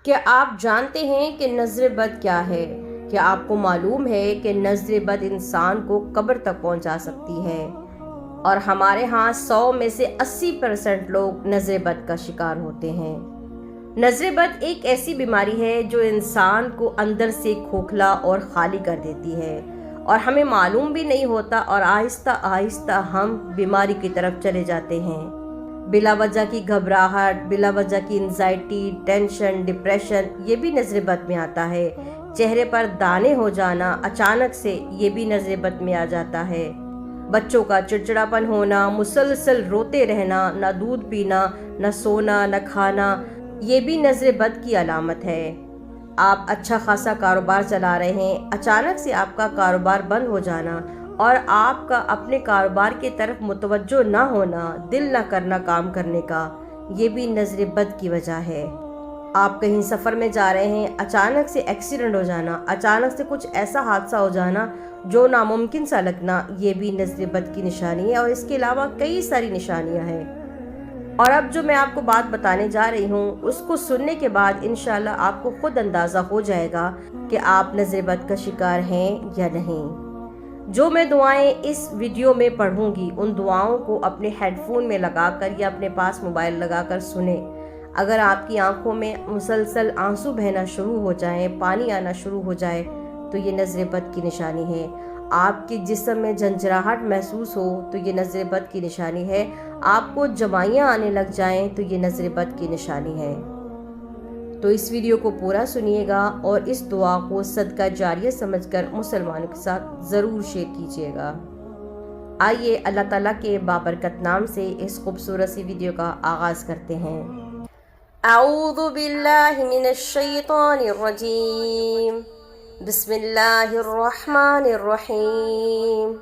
کیا آپ جانتے ہیں کہ نظر بد کیا ہے؟ کیا آپ کو معلوم ہے کہ نظر بد انسان کو قبر تک پہنچا سکتی ہے؟ اور ہمارے ہاں 100 میں سے 80% لوگ نظر بد کا شکار ہوتے ہیں۔ نظر بد ایک ایسی بیماری ہے جو انسان کو اندر سے کھوکھلا اور خالی کر دیتی ہے اور ہمیں معلوم بھی نہیں ہوتا، اور آہستہ آہستہ ہم بیماری کی طرف چلے جاتے ہیں۔ بلا وجہ کی گھبراہٹ، بلا وجہ کی انزائٹی، ٹینشن، ڈپریشن، یہ بھی نظر بد میں آتا ہے۔ چہرے پر دانے ہو جانا اچانک سے، یہ بھی نظر بد میں آ جاتا ہے۔ بچوں کا چڑچڑاپن ہونا، مسلسل روتے رہنا، نہ دودھ پینا، نہ سونا، نہ کھانا، یہ بھی نظر بد کی علامت ہے۔ آپ اچھا خاصا کاروبار چلا رہے ہیں، اچانک سے آپ کا کاروبار بند ہو جانا اور آپ کا اپنے کاروبار کی طرف متوجہ نہ ہونا، دل نہ کرنا کام کرنے کا، یہ بھی نظر بد کی وجہ ہے۔ آپ کہیں سفر میں جا رہے ہیں، اچانک سے ایکسیڈنٹ ہو جانا، اچانک سے کچھ ایسا حادثہ ہو جانا جو ناممکن سا لگنا، یہ بھی نظر بد کی نشانی ہے، اور اس کے علاوہ کئی ساری نشانیاں ہیں۔ اور اب جو میں آپ کو بات بتانے جا رہی ہوں، اس کو سننے کے بعد انشاءاللہ آپ کو خود اندازہ ہو جائے گا کہ آپ نظر بد کا شکار ہیں یا نہیں۔ جو میں دعائیں اس ویڈیو میں پڑھوں گی، ان دعاؤں کو اپنے ہیڈ فون میں لگا کر یا اپنے پاس موبائل لگا کر سنیں۔ اگر آپ کی آنکھوں میں مسلسل آنسو بہنا شروع ہو جائیں، پانی آنا شروع ہو جائے، تو یہ نظر بد کی نشانی ہے۔ آپ کے جسم میں جھنجھراہٹ محسوس ہو تو یہ نظر بد کی نشانی ہے۔ آپ کو جمائیاں آنے لگ جائیں تو یہ نظر بد کی نشانی ہے۔ تو اس ویڈیو کو پورا سنیے گا اور اس دعا کو صدقہ جاریہ سمجھ کر مسلمانوں کے ساتھ ضرور شیئر کیجیے گا۔ آئیے اللہ تعالیٰ کے بابرکت نام سے اس خوبصورت سی ویڈیو کا آغاز کرتے ہیں۔ اعوذ باللہ من الشیطان الرجیم، بسم اللہ الرحمن الرحیم۔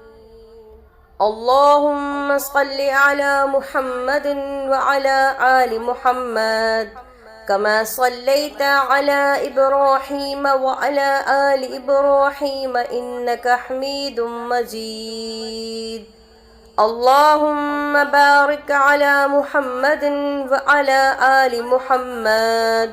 اللہم صل علی محمد وعلی آل محمد كما صليت على إبراهيم وعلى آل إبراهيم إنك حميد مجيد اللهم بارك على محمد وعلى آل محمد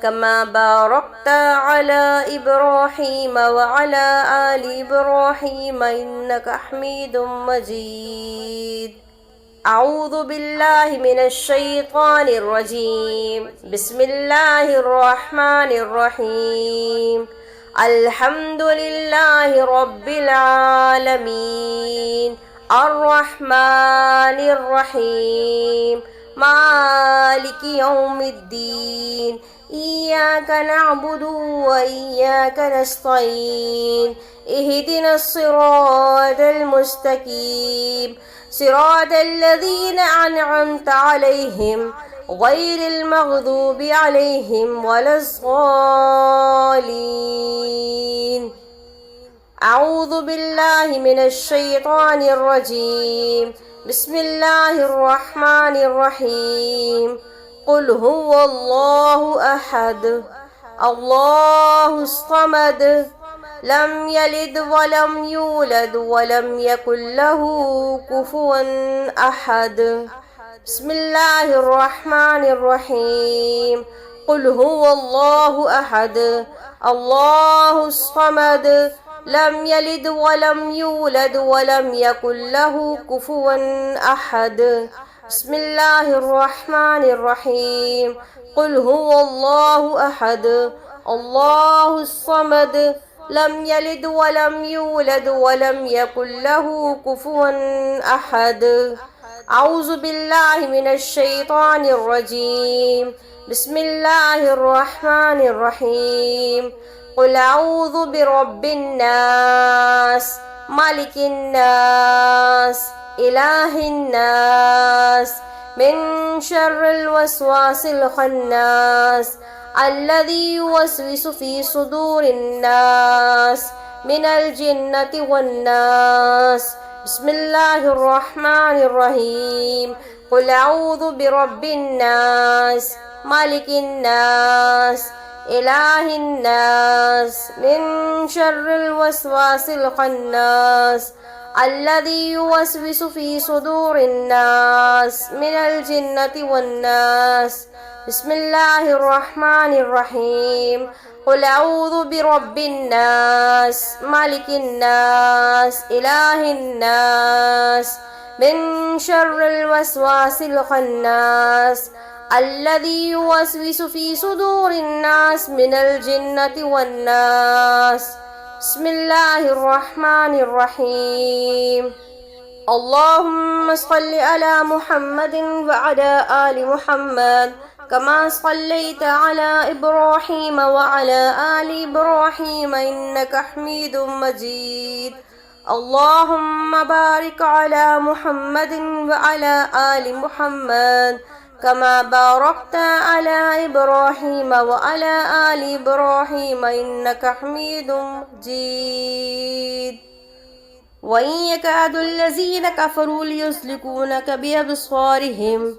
كما باركت على إبراهيم وعلى آل إبراهيم إنك حميد مجيد اعوذ باللہ من الشیطان الرجیم، بسم اللہ الرحمن الرحیم۔ الحمد للہ رب العالمین، الرحمن الرحیم، مالک یوم الدین، ایاک نعبد و ایاک نستعین، اہدنا الصراط المستقیم، صراط الذين أنعمت عليهم غير المغضوب عليهم ولا الضالين أعوذ بالله من الشيطان الرجيم، بسم الله الرحمن الرحيم۔ قل هو الله أحد الله الصمد لم يلد ولم يولد ولم يكن له كفوا أحد۔ بسم الله الرحمن الرحيم۔ قل هو الله أحد الله الصمد لم يلد ولم يولد ولم يكن له كفوا أحد۔ بسم الله الرحمن الرحيم۔ قل هو الله أحد الله الصمد لم يلد ولم يولد ولم يكن له كفوا أحد۔ اعوذ باللہ من الشیطان الرجیم، بسم اللہ الرحمن الرحیم۔ قل اعوذ برب الناس، مالک الناس، الہ الناس، من شر الوسواس الخناس الذي يوسوس في صدور الناس من الجنة والناس۔ بسم اللہ الرحمن الرحیم۔ قل اعوذ برب الناس، مالک الناس، الہ الناس، من شر الوسواس الخناس الذي يوسوس في صدور الناس من الجنة والناس. بسم الله الرحمن الرحيم. قل أعوذ برب الناس ملك الناس إله الناس من شر الوسواس الخناس الذي يوسوس في صدور الناس من الجنة والناس. بسم الله الرحمن الرحيم. اللهم صل على محمد وعلى آل محمد كما صليت على إبراهيم وعلى آل إبراهيم إنك حميد مجيد. اللهم بارك على محمد وعلى آل محمد كما باركت على إبراهيم وعلى آل إبراهيم إنك حميد مجيد. وإن يكاد الذين كفروا ليزلقونك بأبصارهم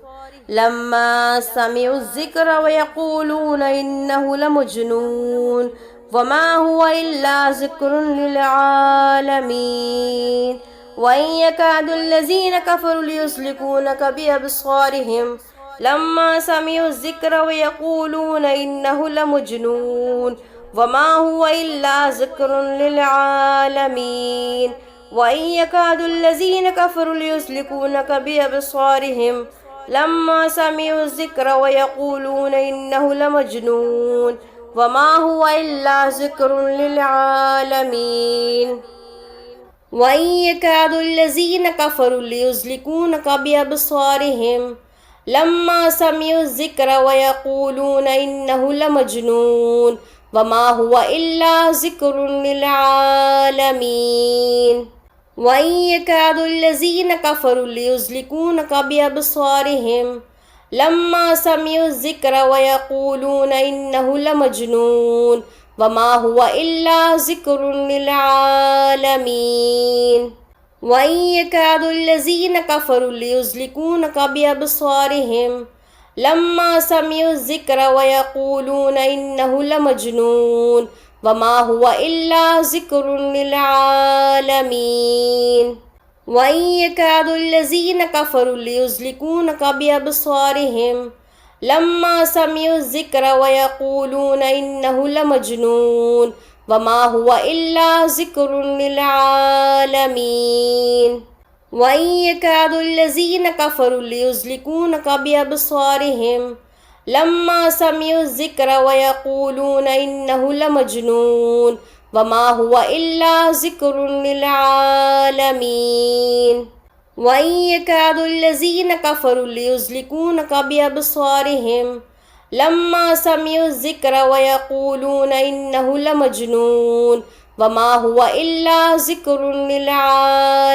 لما سمعوا الذكر ويقولون إنه لمجنون وما هو إلا ذكر للعالمين. وإن يكاد الذين كفروا ليزلقونك بأبصارهم لما سمعوا الذكر ويقولون إنه لمجنون وما هو إلا ذكر للعالمين. وإن يكاد الذين كفروا ليزلقونك بأبصارهم لما سمعوا الذكر ويقولون إنه لمجنون وما هو إلا ذكر للعالمين. وإن يكاد الذين كفروا ليزلقونك بأبصارهم لما سمعوا الذكر ويقولون إنه لمجنون وما هو إلا ذكر للعالمين. وإن يكاد الذين كفروا ليزلقونك بأبصارهم لما سمعوا الذكر ويقولون إنه لمجنون وما هو إلا ذكر للعالمين. وإن يكاد الذين كفروا ليزلقونك بأبصارهم لما سمعوا الذكر ويقولون إنه لمجنون وما هو إلا ذكر للعالمين. وإن يكاد الذين كفروا ليزلقونك بأبصارهم لما سمعوا الذكر ويقولون إنه لمجنون وما هو إلا ذكر للعالمين. وإن يكاد الذين كفروا ليزلقونك بأبصارهم لما سمعوا الذكر ويقولون إنه لمجنون وما هو إلا ذكر للعالمين. وإن يكاد الذين كفروا ليزلقونك بأبصارهم لما سمعوا الذكر ويقولون إنه لمجنون وما هو إلا ذكر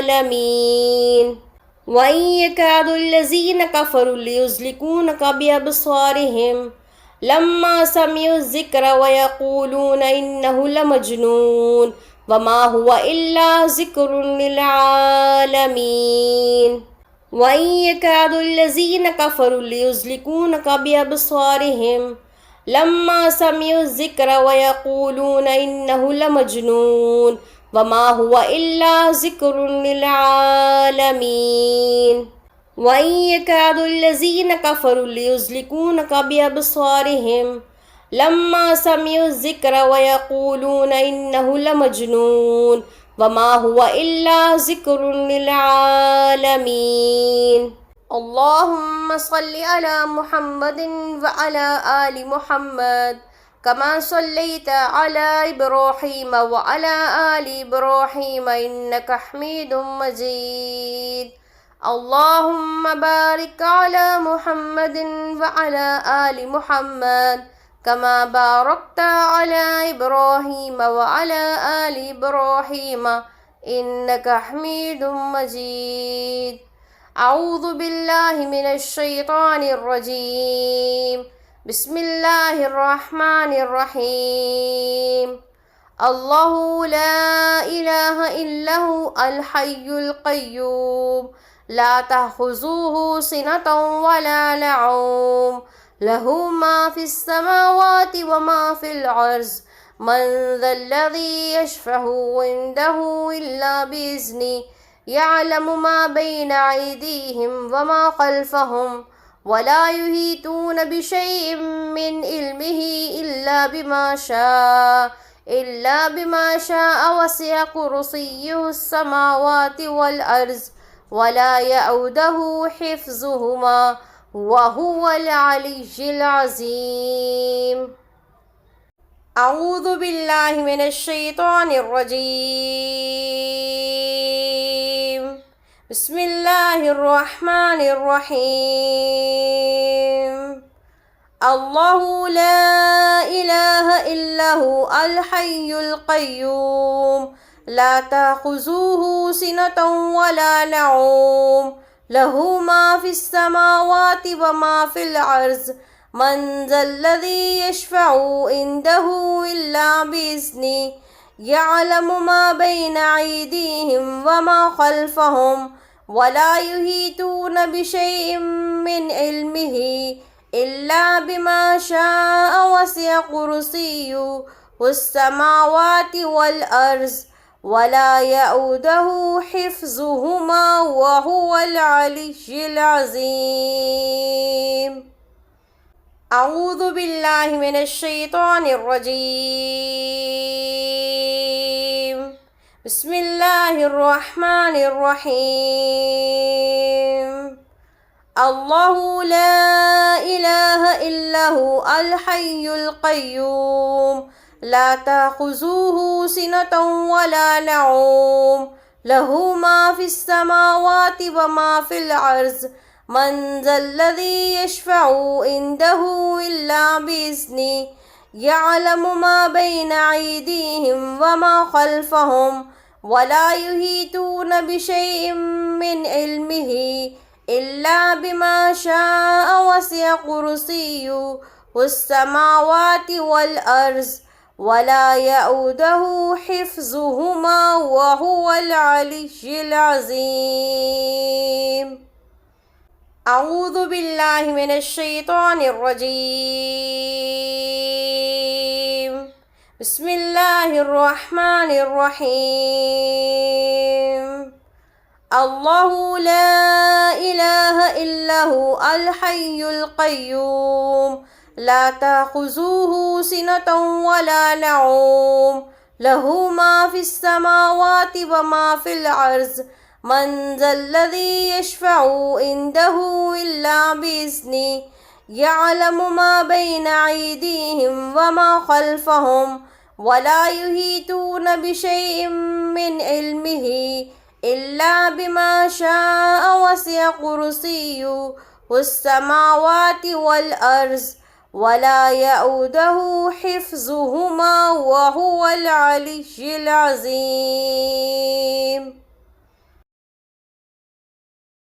للعالمين. وإن يكاد الذين كفروا ليزلقونك بأبصارهم لما سمعوا الذكر ويقولون إنه لمجنون وما هو إلا ذكر للعالمين. وإن يكاد الذين كفروا ليزلقونك بأبصارهم لما سمعوا الذكر ويقولون إنه لمجنون وما هو إلا ذكر للعالمين. وإن يكاد الذين كفروا ليزلقونك بأبصارهم لما سمعوا الذكر ويقولون إنه لمجنون وما هو إلا ذكر للعالمين. اللهم صل على محمد وعلى آل محمد كما صليت على إبراهيم وعلى آل إبراهيم إنك حميد مجيد. اللهم بارك على محمد وعلى آل محمد كما باركت على إبراهيم وعلى آل إبراهيم إنك حميد مجيد. أعوذ بالله من الشيطان الرجيم. بسم الله الرحمن الرحيم. الله لا إله إلا هو الحي القيوم لا تأخذه سنة ولا نوم له ما في السماوات وما في الأرض من ذا الذي يشفع عنده إلا بإذنه يعلم ما بين أيديهم وما خلفهم ولا يحيطون بشيء من علمه إلا بما شاء وسع كرسيه السماوات والأرض ولا يؤوده حفظهما وهو العلي العظيم. أعوذ بالله من الشيطان الرجيم. بسم الله الرحمن الرحيم. الله لا إله إلا هو الحي القيوم لا تأخذه سنة ولا نوم له ما في السماوات وما في الأرض من ذا الذي يشفع عنده إلا بإذنه يعلم ما بين أيديهم وما خلفهم ولا يحيطون بشيء من علمه إلا بما شاء وسع كرسيه السماوات والأرض ولا يؤوده حفظهما وهو العلي العظيم. أعوذ بالله من الشيطان الرجيم. بسم الله الرحمن الرحيم. الله لا إله إلا هو الحي القيوم لا تأخذه سنة ولا نوم له ما في السماوات وما في الأرض من ذا الذي يشفع عنده إلا بإذنه يعلم ما بين أيديهم وما خلفهم ولا يحيطون بشيء من علمه إلا بما شاء وسع كرسيه السماوات والأرض ولا يؤوده حفظهما وهو العلي العظيم. أعوذ بالله من الشيطان الرجيم. بسم الله الرحمن الرحيم. الله لا إله إلا هو الحي القيوم لا تأخذه سنة ولا نوم له ما في السماوات وما في الأرض من ذا الذي يشفع عنده إلا بإذنه يعلم ما بين أيديهم وما خلفهم ولا يحيطون بشيء من علمه إلا بما شاء وسع كرسيه السماوات والأرض ولا يؤوده حفظهما وهو العلي العظيم.